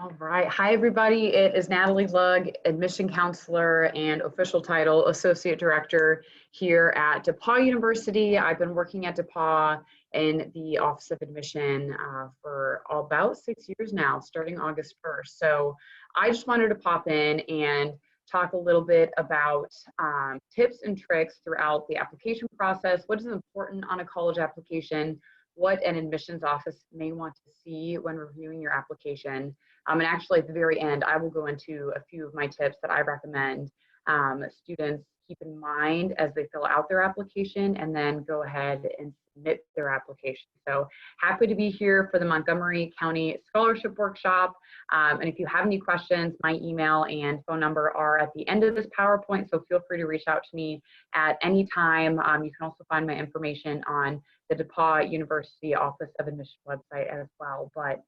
All right. Hi, everybody. It is Natalie Lugg, admission counselor and official title associate director here at DePauw University. I've been working at DePauw in the Office of Admission for about 6 years now, starting August 1st. So I just wanted to pop in and talk a little bit about tips and tricks throughout the application process. What is important on a college application? What an admissions office may want to see when reviewing your application. And actually, at the very end, I will go into a few of my tips that I recommend students keep in mind as they fill out their application and then go ahead and submit their application. So happy to be here for the Montgomery County Scholarship Workshop. And if you have any questions, my email and phone number are at the end of this PowerPoint, so feel free to reach out to me at any time. You can also find my information on the DePauw University Office of Admission website as well. But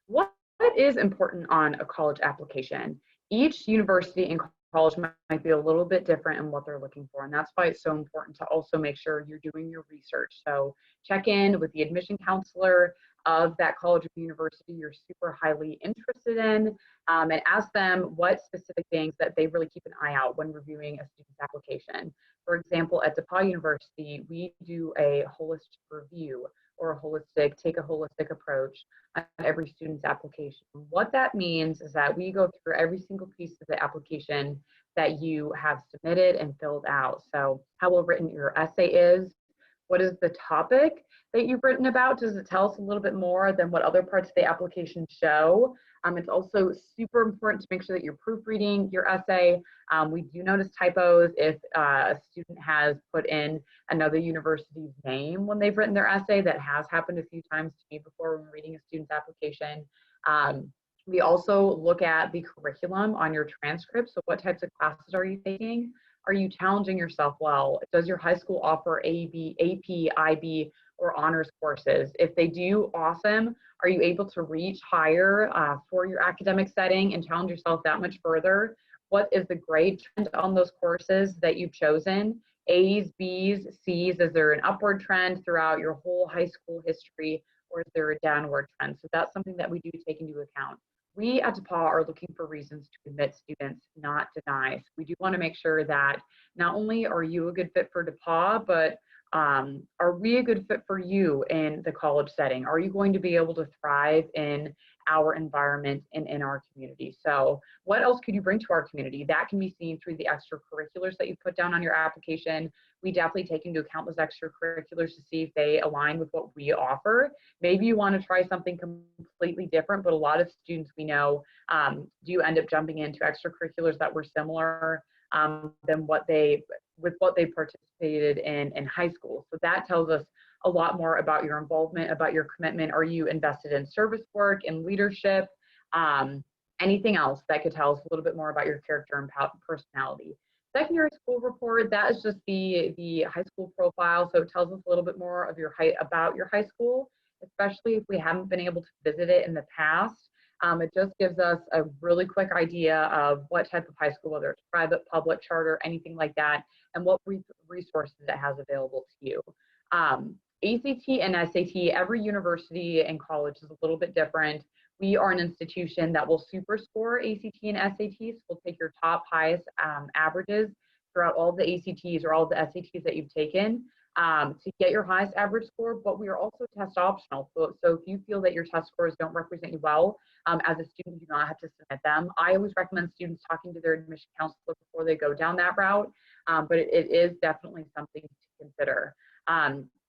what is important on a college application? Each university and college might be a little bit different in what they're looking for, and that's why it's so important to also make sure you're doing your research. So check in with the admission counselor of that college or university you're super highly interested in, and ask them what specific things that they really keep an eye out when reviewing a student's application. For example, at DePauw University, we do a holistic review or take a holistic approach on every student's application. What that means is that we go through every single piece of the application that you have submitted and filled out. So how well written your essay is, what is the topic that you've written about? Does it tell us a little bit more than what other parts of the application show? It's also super important to make sure that you're proofreading your essay. We do notice typos if a student has put in another university's name when they've written their essay. That has happened a few times to me before when reading a student's application. We also look at the curriculum on your transcript. So what types of classes are you taking? Are you challenging yourself well? Does your high school offer AP, IB, or honors courses? If they do, awesome. Are you able to reach higher for your academic setting and challenge yourself that much further? What is the grade trend on those courses that you've chosen? A's, B's, C's, is there an upward trend throughout your whole high school history, or is there a downward trend? So that's something that we do take into account. We at DePauw are looking for reasons to admit students, not deny. So we do want to make sure that not only are you a good fit for DePauw, but are we a good fit for you in the college setting? Are you going to be able to thrive in our environment and in our community? So what else could you bring to our community? That can be seen through the extracurriculars that you put down on your application. We definitely take into account those extracurriculars to see if they align with what we offer. Maybe you want to try something completely different, but a lot of students we know do end up jumping into extracurriculars that were similar than what they participated in high school. So that tells us a lot more about your involvement, about your commitment. Are you invested in service work and leadership? Anything else that could tell us a little bit more about your character and personality. Secondary school report, that is just the high school profile. So it tells us a little bit more of about your high school, especially if we haven't been able to visit it in the past. It just gives us a really quick idea of what type of high school, whether it's private, public, charter, anything like that, and what resources it has available to you. ACT and SAT, every university and college is a little bit different. We are an institution that will super score ACT and SATs. We'll take your top highest averages throughout all the ACTs or all the SATs that you've taken to get your highest average score, but we are also test optional. So if you feel that your test scores don't represent you well, as a student, you do not have to submit them. I always recommend students talking to their admission counselor before they go down that route, but it is definitely something to consider.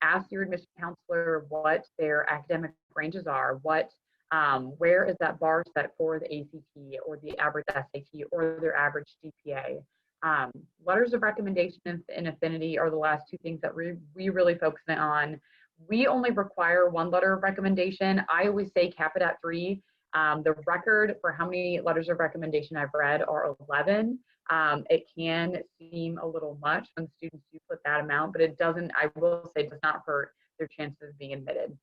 Ask your admission counselor what their academic ranges are, where is that bar set for the ACT or the average SAT or their average GPA. Letters of recommendation and affinity are the last two things that we really focus on. We only require one letter of recommendation. I always say cap it at 3. The record for how many letters of recommendation I've read are 11. It can seem a little much when students do put that amount, but it doesn't, I will say, does not hurt their chances of being admitted.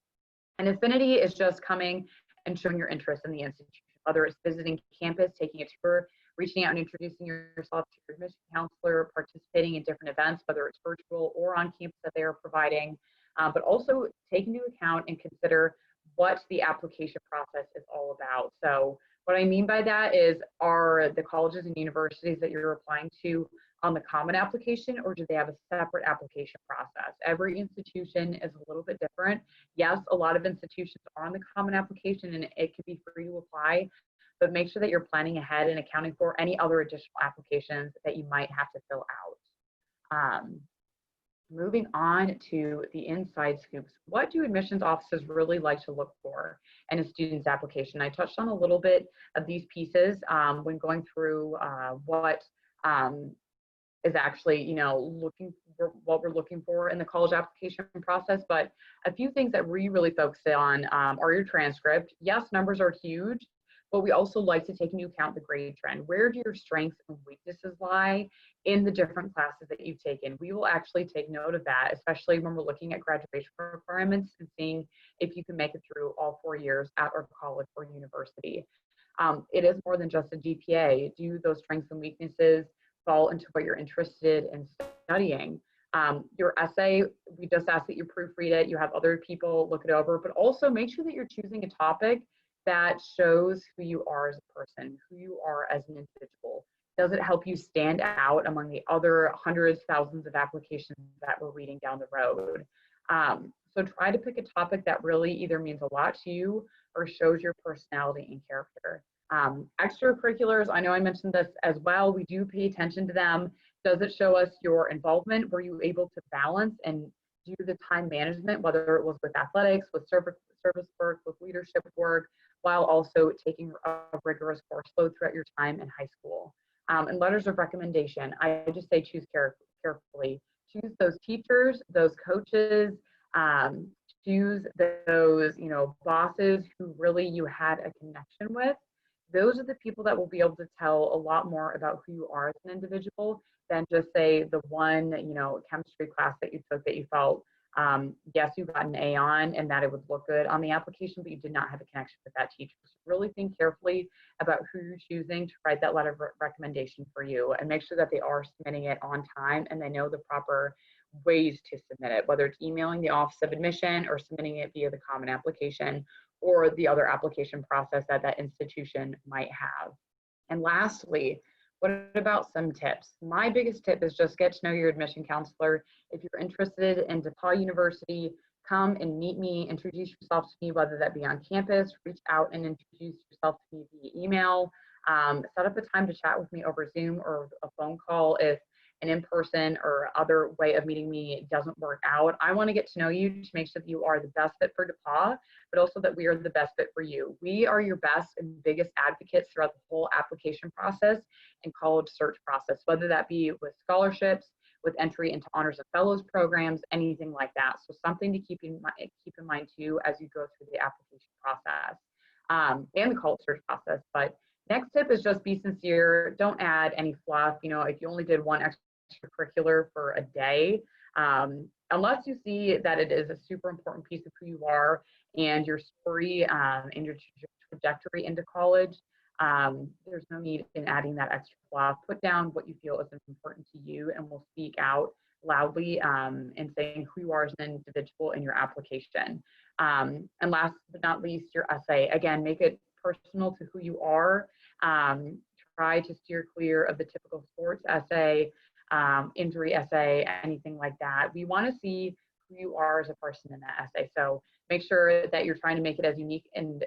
And affinity is just coming and showing your interest in the institution, whether it's visiting campus, taking a tour, reaching out and introducing yourself to your admission counselor, participating in different events, whether it's virtual or on campus that they are providing, but also take into account and consider what the application process is all about. So what I mean by that is, are the colleges and universities that you're applying to on the common application, or do they have a separate application process? Every institution is a little bit different. Yes, a lot of institutions are on the common application and it can be free to apply, but make sure that you're planning ahead and accounting for any other additional applications that you might have to fill out. Moving on to the inside scoops, what do admissions offices really like to look for in a student's application? I touched on a little bit of these pieces when going through what is actually, looking for what we're looking for in the college application process. But a few things that we really focus on are your transcript. Yes, numbers are huge, but we also like to take into account the grade trend. Where do your strengths and weaknesses lie in the different classes that you've taken? We will actually take note of that, especially when we're looking at graduation requirements and seeing if you can make it through all 4 years at our college or university. It is more than just a GPA. Do those strengths and weaknesses fall into what you're interested in studying? Your essay, we just ask that you proofread it, you have other people look it over, but also make sure that you're choosing a topic that shows who you are as a person, who you are as an individual. Does it help you stand out among the other hundreds, thousands of applications that we're reading down the road? So try to pick a topic that really either means a lot to you or shows your personality and character. Extracurriculars, I know I mentioned this as well. We do pay attention to them. Does it show us your involvement? Were you able to balance and do the time management, whether it was with athletics, with service work, with leadership work, while also taking a rigorous course load throughout your time in high school? And letters of recommendation, I just say choose carefully. Choose those teachers, those coaches, choose those bosses who really you had a connection with. Those are the people that will be able to tell a lot more about who you are as an individual than just say the one chemistry class that you took that you felt yes, you got an A on and that it would look good on the application, but you did not have a connection with that teacher. So really think carefully about who you're choosing to write that letter of recommendation for you, and make sure that they are submitting it on time and they know the proper ways to submit it, whether it's emailing the Office of Admission or submitting it via the common application or the other application process that that institution might have. And lastly, what about some tips? My biggest tip is just get to know your admission counselor. If you're interested in DePauw University, come and meet me, introduce yourself to me, whether that be on campus, reach out and introduce yourself to me via email, set up a time to chat with me over Zoom or a phone call if an in-person or other way of meeting me doesn't work out. I want to get to know you to make sure that you are the best fit for DePauw, but also that we are the best fit for you. We are your best and biggest advocates throughout the whole application process and college search process, whether that be with scholarships, with entry into honors and fellows programs, anything like that. So something to keep in mind too as you go through the application process and the college search process. But next tip is just be sincere. Don't add any fluff. If you only did one extracurricular for a day, unless you see that it is a super important piece of who you are and your story and your trajectory into college, there's no need in adding that extra fluff. Put down what you feel is important to you, and we'll speak out loudly in saying who you are as an individual in your application. And last but not least, your essay. Again, make it personal to who you are. Try to steer clear of the typical sports essay, injury essay, anything like that. We want to see who you are as a person in that essay. So make sure that you're trying to make it as unique and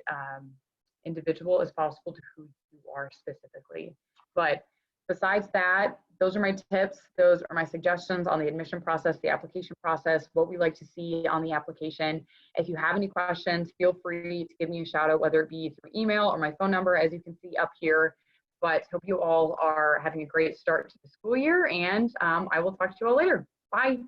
individual as possible to who you are specifically. But besides that, those are my tips. Those are my suggestions on the admission process, the application process, what we like to see on the application. If you have any questions, feel free to give me a shout out, whether it be through email or my phone number, as you can see up here. But hope you all are having a great start to the school year, and I will talk to you all later. Bye.